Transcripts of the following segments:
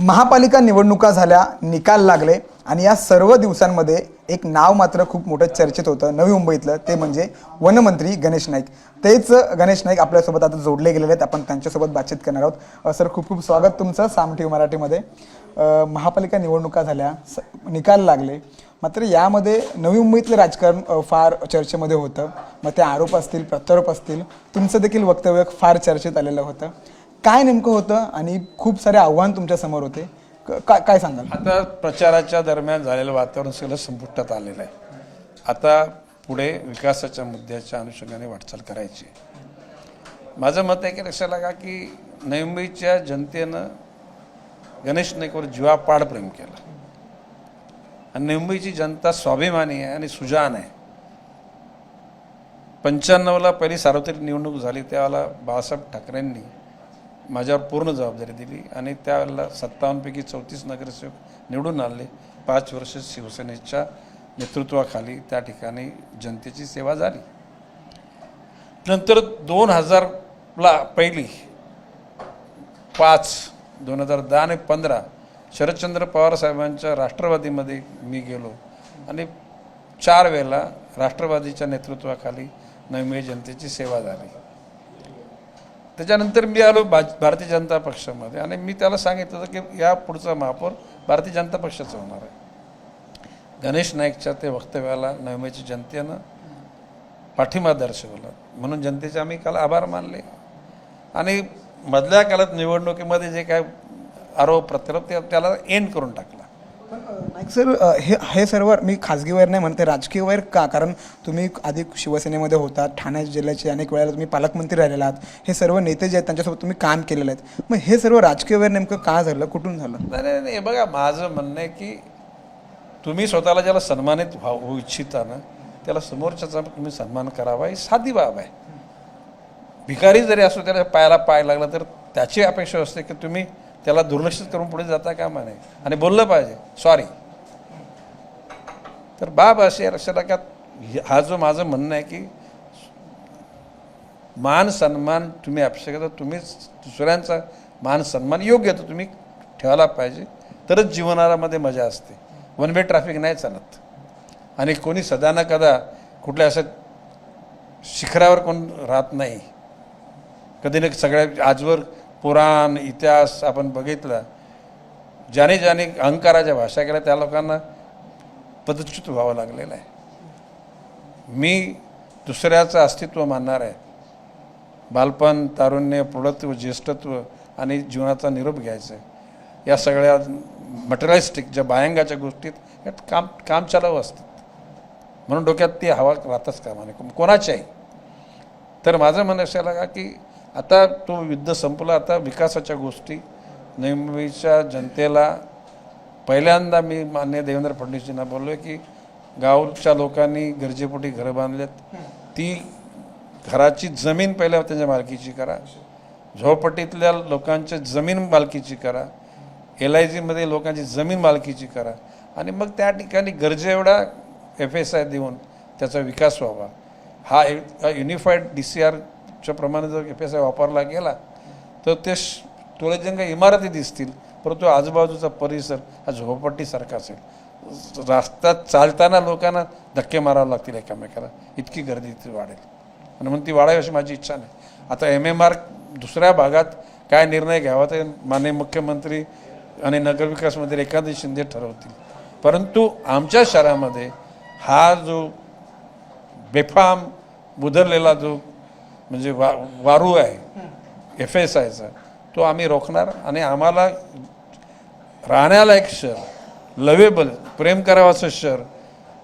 महापालिका निवडणुका झाल्या, निकाल लागले आणि या सर्व दिवसांमध्ये एक नाव मात्र खूप मोठं चर्चेत होतं नवी मुंबईतलं, ते म्हणजे वनमंत्री गणेश नाईक. तेच गणेश नाईक आपल्यासोबत आता जोडले गेलेले आहेत. आपण त्यांच्यासोबत बातचीत करणार आहोत. सर, खूप खूप स्वागत तुमचं साम टीव्ही मराठीमध्ये. महापालिका निवडणुका झाल्या, निकाल लागले, मात्र यामध्ये नवी मुंबईतलं राजकारण फार चर्चेमध्ये होतं. मग ते आरोप असतील, प्रत्यारोप असतील, तुमचं देखील वक्तव्य फार चर्चेत आलेलं होतं. काय नेमकं होतं आणि खूप सारे आव्हान तुमच्या समोर होते, काय सांगाल? आता प्रचाराच्या दरम्यान झालेलं वातावरण सगळं संपुष्टात आलेलं आहे. आता पुढे विकासाच्या मुद्द्याच्या अनुषंगाने वाटचाल करायची. माझं मत आहे की लक्षात लागा की नवी मुंबईच्या जनतेनं गणेश नाईकवर जीवापाड प्रेम केलं आणि नवी मुंबईची जनता स्वाभिमानी आहे आणि सुजाण आहे. 95ला पहिली सार्वत्रिक निवडणूक झाली त्यावेळेला बाळासाहेब ठाकरेंनी माझ्यावर पूर्ण जबाबदारी दिली आणि त्यावेळेला 57 पैकी 34 नगरसेवक निवडून आले. 5 वर्ष शिवसेनेच्या नेतृत्वाखाली त्या ठिकाणी जनतेची सेवा झाली. नंतर 2000ला पहिली 5, 2010 आणि 15 शरदचंद्र पवार साहेबांच्या राष्ट्रवादीमध्ये मी गेलो आणि 4 वेळेला राष्ट्रवादीच्या नेतृत्वाखाली नवी मुंबई जनतेची सेवा झाली. त्याच्यानंतर मी आलो भारतीय जनता पक्षामध्ये आणि मी त्याला सांगितलं होतं की या पुढचा महापौर भारतीय जनता पक्षाचा होणार आहे. गणेश नाईकच्या ते वक्तव्याला नवी मुंबईच्या जनतेनं पाठिंबा दर्शवला म्हणून जनतेचे आम्ही काल आभार मानले. आणि मधल्या काळात निवडणुकीमध्ये जे काय आरोप प्रत्यारोप त्याला एंड करून टाकला. नाईक सर, हे सर्व मी खाजगी वैर नाही म्हणते, राजकीय वैर का? कारण तुम्ही आधी शिवसेनेमध्ये होता, ठाणे जिल्ह्याचे अनेक वेळेला तुम्ही पालकमंत्री राहिलेला आहात. हे सर्व नेते जे आहेत त्यांच्यासोबत तुम्ही काम केलेलं आहे. मग हे सर्व राजकीय वैर नेमकं का झालं, कुठून झालं? नाही, बघा, माझं म्हणणं आहे की तुम्ही स्वतःला ज्याला सन्मानित होऊ इच्छिता ना त्याला समोरच्याचा तुम्ही सन्मान करावा, ही साधी बाब आहे. भिकारी जरी असो त्याला पायाला पाय लागला तर त्याची अपेक्षा असते की तुम्ही त्याला दुर्लक्षित करून पुढे जाता कामा नये आणि बोललं पाहिजे सॉरी. तर बाब अशी लक्षात का हा जो माझं म्हणणं आहे की मान सन्मान तुम्ही अपेक्षा करता, तुम्ही दुसऱ्यांचा मान सन्मान योग्य तर तुम्ही ठेवायला पाहिजे, तरच जीवनामध्ये मजा असते. वन वे ट्रॅफिक नाही चालत आणि कोणी सदा ना कदा कुठल्या असं शिखरावर कोण राहत नाही. कधी ना सगळ्या आजवर पुराण इतिहास आपण बघितला, ज्याने ज्याने अहंकाराच्या भाषा केल्या त्या लोकांना पदच्युत व्हावं लागलेलं आहे. मी दुसऱ्याचं अस्तित्व मानणार आहे. बालपण, तारुण्य, प्रौढत्व, ज्येष्ठत्व आणि जीवनाचा निरोप घ्यायचा आहे. या सगळ्या मटेरियलिस्टिक ज्या बायांगाच्या गोष्टीत यात काम चालू असतात म्हणून डोक्यात ती हवा राहतच कामा नये कोणाच्याही. तर माझं म्हणणं असं लागा की आता तो युद्ध संपला, आता विकासाच्या गोष्टी नवी मुंबईच्या जनतेला पहिल्यांदा मी माननीय देवेंद्र फडणवीसजींना बोललो की गावच्या लोकांनी गरजेपोटी घरं बांधलेत, ती घराची जमीन पहिल्या त्यांच्या मालकीची करा, झोपडपट्टीतल्या लोकांच्या जमीन मालकीची करा, LIGमध्ये लोकांची जमीन मालकीची करा आणि मग त्या ठिकाणी गरजे एवढा FSI देऊन त्याचा विकास व्हावा. हा युनिफाईड DCRच्या प्रमाणे जर FSI वापरला गेला तर ते टोळेजंग इमारती दिसतील, परंतु आजूबाजूचा परिसर हा झोपडपट्टीसारखा असेल. रस्त्यात चालताना लोकांना धक्के मारावे लागतील एकामेकाला, इतकी गर्दी ती वाढेल आणि म्हणून ती वाढावी अशी माझी इच्छा नाही. आता MMR दुसऱ्या भागात काय निर्णय घ्यावा ते माननीय मुख्यमंत्री आणि नगरविकासमंत्री एकनाथ शिंदे ठरवतील. परंतु आमच्या शहरामध्ये हा जो बेफाम बुधरलेला जो म्हणजे वारू आहे FSIचा, तो आम्ही रोखणार आणि आम्हाला राहण्याला एक शहर, लवेबल, प्रेम करावाचं शहर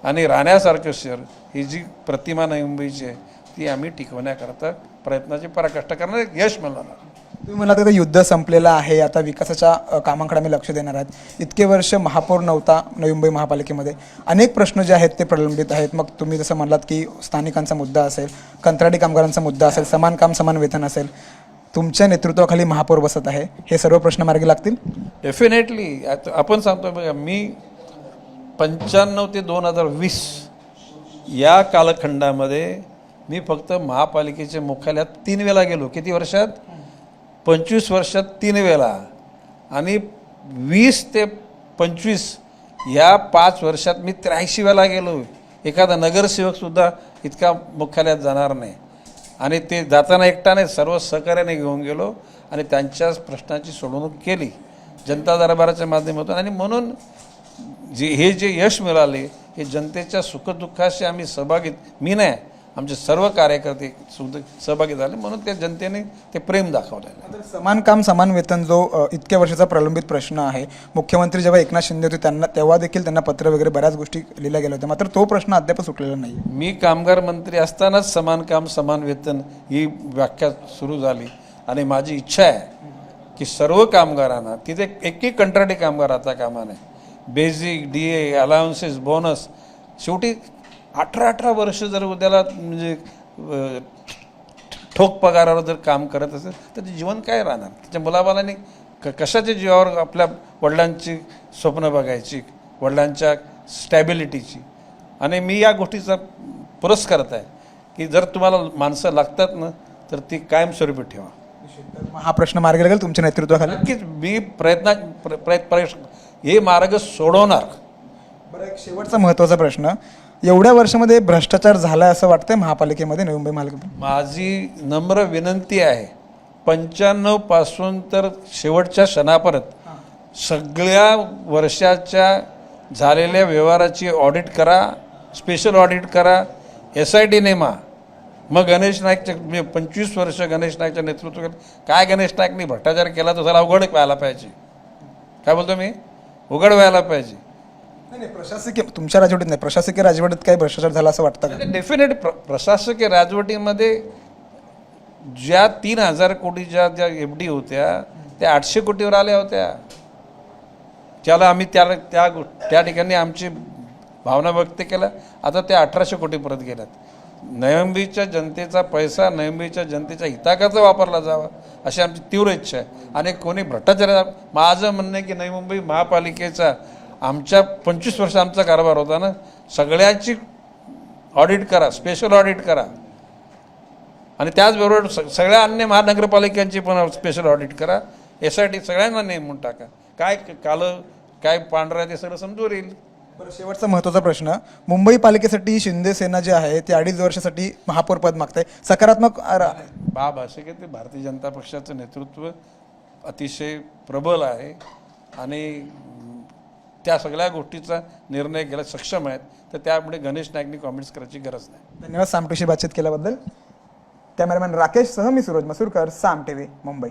आणि राहण्यासारखं शहर ही जी प्रतिमा नवी मुंबईची आहे ती आम्ही टिकवण्याकरता प्रयत्नाची पराकाष्ठा करणार, यश मिळणार. तुम्ही म्हणाला आता युद्ध संपलेलं आहे, आता विकासाच्या कामांकडे आम्ही लक्ष देणार आहेत. इतके वर्ष महापौर नव्हता नवी मुंबई महापालिकेमध्ये, अनेक प्रश्न जे आहेत ते प्रलंबित आहेत. मग तुम्ही जसं म्हणलात की स्थानिकांचा मुद्दा असेल, कंत्राटी कामगारांचा मुद्दा असेल, समान काम समान वेतन असेल, तुमच्या नेतृत्वाखाली महापौर बसत आहे, हे सर्व प्रश्न मार्गी लागतील डेफिनेटली. आपण सांगतो बघा, मी 95 ते 2020 या कालखंडामध्ये मी फक्त महापालिकेच्या मुख्यालयात 3 वेळा गेलो. किती वर्षात? 25 वर्षात 3 वेळा. आणि 20 ते 25 या 5 वर्षात मी 83 वेळा गेलो. एखादा नगरसेवकसुद्धा इतका मुख्यालयात जाणार नाही. आणि ते जाताना एकट्याने सर्व सहकार्याने घेऊन गेलो आणि त्यांच्या प्रश्नाची सोडवणूक केली जनता दरबाराच्या माध्यमातून. आणि म्हणून हे जे यश मिळाले हे जनतेच्या सुखदुःखाशी आम्ही सहभागी, मी नाही, आमचे सर्व कार्यकर्ते सहभागी झाले, म्हणून त्या जनतेने ते प्रेम दाखवलेलं आहे. समान काम समान वेतन जो इतक्या वर्षाचा प्रलंबित प्रश्न आहे, मुख्यमंत्री जेव्हा एकनाथ शिंदे होते त्यांना तेव्हा देखील त्यांना पत्र वगैरे बऱ्याच गोष्टी लिहिल्या गेल्या होत्या, मात्र तो प्रश्न अद्याप सुटलेला नाही. मी कामगार मंत्री असतानाच समान काम समान वेतन ही व्याख्या सुरू झाली. आणि माझी इच्छा आहे की सर्व कामगारांना, तिथे एकही कंत्राटी कामगार आता कामा नाही, बेसिक DA अलाउन्सेस बोनस, शेवटी 18 वर्ष जर उद्याला म्हणजे ठोक पगारावर जर काम करत असेल तर ते जीवन काय राहणार. त्याच्या मुलाबालांनी कशाच्या जीवावर आपल्या वडिलांची स्वप्न बघायची, वडिलांच्या स्टॅबिलिटीची. आणि मी या गोष्टीचा पुरस्कारत आहे की जर तुम्हाला माणसं लागतात ना तर ती कायमस्वरूपी ठेवा. हा प्रश्न मार्गी लागेल तुमच्या नेतृत्वाखाली. नक्कीच मी प्रयत्न हे मार्ग सोडवणार. बरं, एक शेवटचा महत्त्वाचा प्रश्न, एवढ्या वर्षामध्ये भ्रष्टाचार झालाय असं वाटतंय महापालिकेमध्ये, नवी मुंबई महापालिकेमध्ये? माझी नम्र विनंती आहे, 95 पासून तर शेवटच्या क्षणापर्यंत सगळ्या वर्षाच्या झालेल्या व्यवहाराची ऑडिट करा, स्पेशल ऑडिट करा, SIT नेमा. मग गणेश नाईकच्या 25 वर्ष गणेश नाईकच्या नेतृत्वात काय गणेश नाईकनी भ्रष्टाचार केला तर त्याला उघड व्हायला पाहिजे. काय बोलतो मी, उघड व्हायला पाहिजे. नाही, प्रशासकीय तुमच्या राजवटीत नाही, प्रशासकीय राजवटीत काही भ्रष्टाचार झाला असं वाटतं का? डेफिनेट प्रशासकीय राजवटीमध्ये ज्या 3000 कोटीच्या ज्या FD होत्या त्या 800 कोटीवर आल्या होत्या. त्याला आम्ही त्या ठिकाणी आमची भावना व्यक्त केल्या. आता त्या 1800 कोटी परत गेल्यात. नवी मुंबईच्या जनतेचा पैसा नवी मुंबईच्या जनतेच्या हिताकरता वापरला जावा अशी आमची तीव्र इच्छा आहे. आणि कोणी भ्रष्टाचार, माझं म्हणणं आहे की नवी मुंबई महापालिकेचा आमच्या 25 वर्ष आमचा कारभार होता ना, सगळ्याची ऑडिट करा, स्पेशल ऑडिट करा. आणि त्याचबरोबर सगळ्या अन्य महानगरपालिकांची पण स्पेशल ऑडिट करा. SIT सगळ्यांना नेमून टाका. काय कालं काय पांढरं आहे ते सगळं समजून येईल. बरं, शेवटचा महत्त्वाचा प्रश्न, मुंबई पालिकेसाठी शिंदे सेना जे आहे ते 2.5 वर्षासाठी महापौर पद मागताय, सकारात्मक बाब असे की ते भारतीय जनता पक्षाचं नेतृत्व अतिशय प्रबल आहे आणि त्या सगळ्या गोष्टीचा निर्णय घ्यायला सक्षम आहेत. तर त्यामुळे गणेश नाईकनी कॉमेंट्स करायची गरज नाही. धन्यवाद साम टीव्हीशी बातचीत केल्याबद्दल. कॅमेरामॅन राकेश सह मी सूरज मसूरकर, साम TV मुंबई.